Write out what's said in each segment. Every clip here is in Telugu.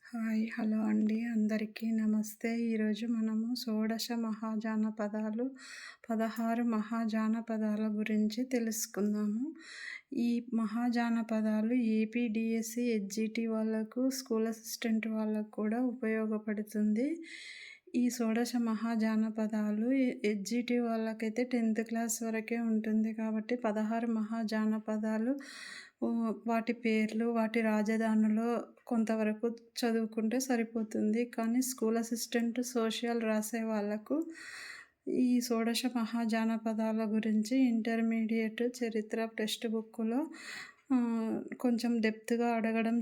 హాయ్ హలో అండి అందరికీ నమస్తే. ఈరోజు మనము షోడశ మహాజానపదాలు 16 మహాజానపదాల గురించి తెలుసుకుందాము. ఈ మహాజానపదాలు ఏపీ డిఎస్సి హెచ్జిటి వాళ్ళకు, స్కూల్ అసిస్టెంట్ వాళ్ళకు కూడా ఉపయోగపడుతుంది. ఈ షోడశ మహాజానపదాలు హెచ్జిటి వాళ్ళకైతే 10th క్లాస్ వరకే ఉంటుంది కాబట్టి 16 మహాజానపదాలు వాటి పేర్లు, వాటి రాజధానులు కొంతవరకు చదువుకుంటే సరిపోతుంది. కానీ స్కూల్ అసిస్టెంట్, సోషల్ రాసే వాళ్ళకు ఈ షోడశ మహాజానపదాల గురించి ఇంటర్మీడియట్ చరిత్ర టెక్స్ట్ బుక్కులో కొంచెం డెప్త్‌గా అడగడం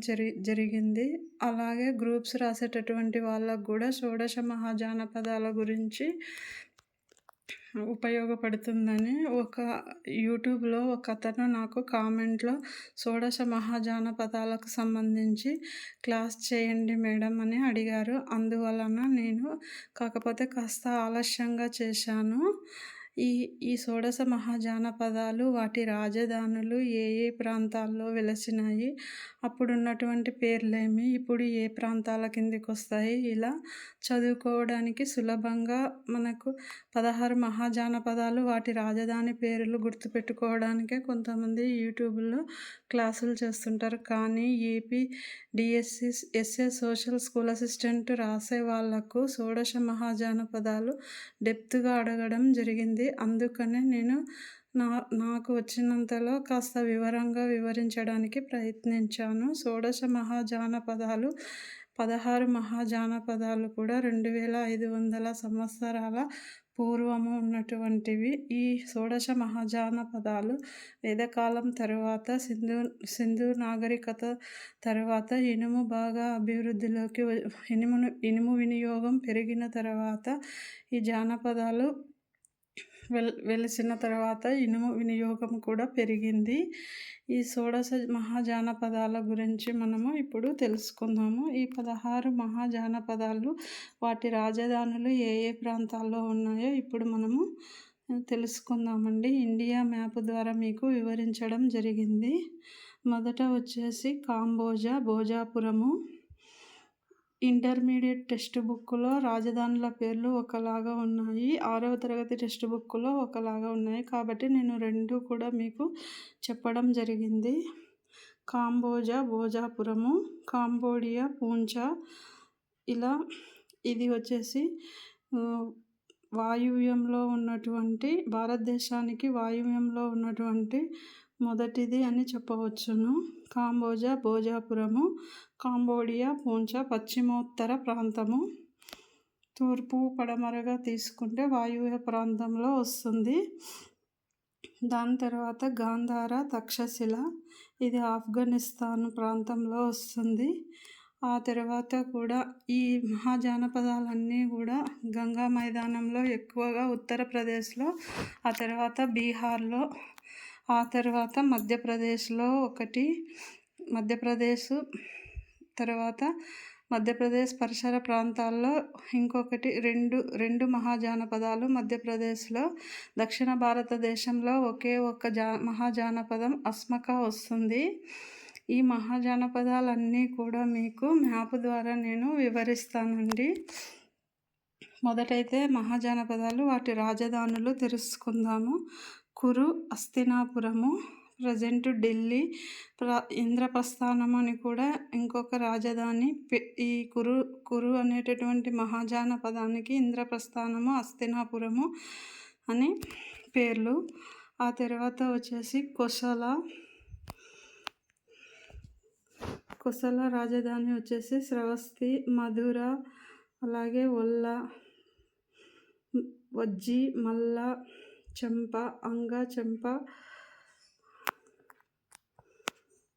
జరిగింది. అలాగే గ్రూప్స్ రాసేటటువంటి వాళ్ళకు కూడా షోడశ మహాజానపదాల గురించి ఉపయోగపడుతుందని యూట్యూబ్‌లో ఒకతను నాకు కామెంట్‌లో షోడశ మహాజానపదాలకు సంబంధించి క్లాస్ చేయండి మేడం అని అడిగారు. అందువలన నేను కాకపోతే కాస్త ఆలస్యంగా చేశాను. ఈ షోడశ మహాజానపదాలు వాటి రాజధానులు ఏ ప్రాంతాల్లో వెలసినాయి, అప్పుడున్నటువంటి పేర్లేమి, ఇప్పుడు ఏ ప్రాంతాల కిందకొస్తాయి, ఇలా చదువుకోవడానికి సులభంగా మనకు 16 మహాజానపదాలు వాటి రాజధాని పేర్లు గుర్తుపెట్టుకోవడానికే కొంతమంది యూట్యూబ్‌లో క్లాసులు చేస్తుంటారు. కానీ AP DSC SA social school assistant రాసే వాళ్ళకు షోడశ మహాజానపదాలు డెప్త్‌గా అడగడం జరిగింది. అందుకనే నేను నాకు వచ్చినంతలో కాస్త వివరంగా వివరించడానికి ప్రయత్నించాను. షోడశ మహాజానపదాలు 16 మహాజానపదాలు కూడా 2500 సంవత్సరాల పూర్వము ఉన్నటువంటివి. ఈ షోడశ మహాజానపదాలు వేదకాలం తరువాత సింధు నాగరికత తరువాత ఇనుము బాగా అభివృద్ధిలోకి ఇనుము వినియోగం పెరిగిన తర్వాత ఈ జానపదాలు వెలిసిన తర్వాత ఇనుము వినియోగం కూడా పెరిగింది. ఈ షోడశ మహాజానపదాల గురించి మనము ఇప్పుడు తెలుసుకుందాము. ఈ 16 మహాజానపదాలు వాటి రాజధానులు ఏ ప్రాంతాల్లో ఉన్నాయో ఇప్పుడు మనము తెలుసుకుందామండి. ఇండియా మ్యాప్ ద్వారా మీకు వివరించడం జరిగింది. మొదట వచ్చేసి కాంబోజా, భోజాపురము. ఇంటర్మీడియట్ టెక్స్ట్ బుక్‌లో రాజధానుల పేర్లు ఒకలాగా ఉన్నాయి. 6వ తరగతి టెక్స్ట్ బుక్‌లో ఒకలాగా ఉన్నాయి. కాబట్టి నేను 2 కూడా మీకు చెప్పడం జరిగింది. కాంబోజా, భోజాపురము, కాంబోడియా, పూంచా. ఇలా ఇది వచ్చేసి వాయువ్యంలో ఉన్నటువంటి భారతదేశానికి వాయువ్యంలో ఉన్నటువంటి మొదటిది అని చెప్పవచ్చును. కాంబోజా, భోజాపురము, కాంబోడియా, పూంచా పశ్చిమోత్తర ప్రాంతము. తూర్పు పడమరగా తీసుకుంటే వాయువ్య ప్రాంతంలో వస్తుంది. దాని తర్వాత గాంధార, తక్షశిల, ఇది ఆఫ్ఘనిస్తాన్ ప్రాంతంలో వస్తుంది. ఆ తర్వాత కూడా ఈ మహాజానపదాలన్నీ కూడా గంగా మైదానంలో ఎక్కువగా ఉత్తరప్రదేశ్లో, ఆ తర్వాత బీహార్లో, ఆ తర్వాత మధ్యప్రదేశ్లో ఒకటి, తర్వాత మధ్యప్రదేశ్ పరిసర ప్రాంతాల్లో ఇంకొకటి, రెండు మహాజానపదాలు మధ్యప్రదేశ్లో. దక్షిణ భారతదేశంలో ఒకే ఒక్క మహాజానపదం అస్మక వస్తుంది. ఈ మహాజానపదాలన్నీ కూడా మీకు మ్యాప్ ద్వారా నేను వివరిస్తానండి. మొదటైతే మహాజానపదాలు వాటి రాజధానులు తెలుసుకుందాము. కురు, హస్తినాపురము, ప్రజెంట్ ఢిల్లీ. ఇంద్రప్రస్థానం అని కూడా ఇంకొక రాజధాని. ఈ కురు అనేటటువంటి మహాజానపదానికి ఇంద్రప్రస్థానము, హస్తినాపురము అని పేర్లు. ఆ తర్వాత వచ్చేసి కోసల రాజధాని వచ్చేసి శ్రవస్తి, మధుర, అలాగే ఒల్ల, వజ్జి, మల్ల, చంప, చంప,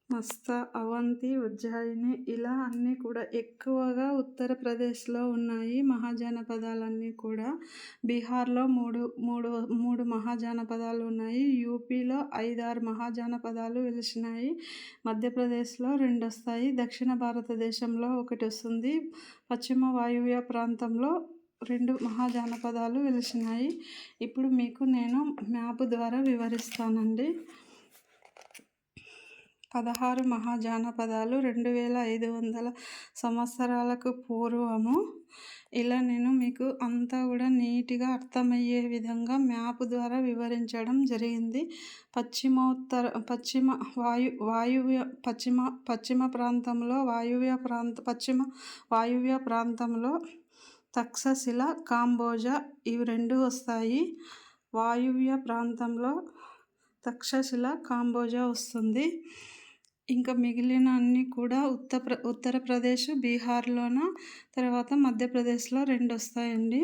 మస్తా, అవంతి, ఉజ్జయిని, ఇలా అన్నీ కూడా ఎక్కువగా ఉత్తరప్రదేశ్లో ఉన్నాయి మహాజానపదాలన్నీ కూడా. బీహార్లో మూడు మహాజానపదాలు ఉన్నాయి. యూపీలో 5-6 మహాజానపదాలు వెలిసినాయి. మధ్యప్రదేశ్లో 2 వస్తాయి. దక్షిణ భారతదేశంలో 1 వస్తుంది. పశ్చిమ వాయువ్య ప్రాంతంలో 2 మహాజానపదాలు వెలిసినాయి. ఇప్పుడు మీకు నేను మ్యాప్ ద్వారా వివరిస్తానండి. 16 మహాజానపదాలు 2500 సంవత్సరాలకు పూర్వము. ఇలా నేను మీకు అంతా కూడా నీట్‌గా అర్థమయ్యే విధంగా మ్యాప్ ద్వారా వివరించడం జరిగింది. పశ్చిమ ప్రాంతంలో వాయువ్య ప్రాంతంలో తక్షశిల, కాంబోజా ఇవి 2 వస్తాయి. వాయువ్య ప్రాంతంలో తక్షశిల, కాంబోజా వస్తుంది. ఇంకా మిగిలిన అన్నీ కూడా ఉత్తరప్రదేశ్, బీహార్‌లోన, తర్వాత మధ్యప్రదేశ్‌లో 2 వస్తాయండి.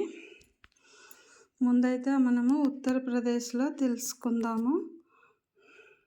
ముందైతే మనము ఉత్తరప్రదేశ్లో తెలుసుకుందాము.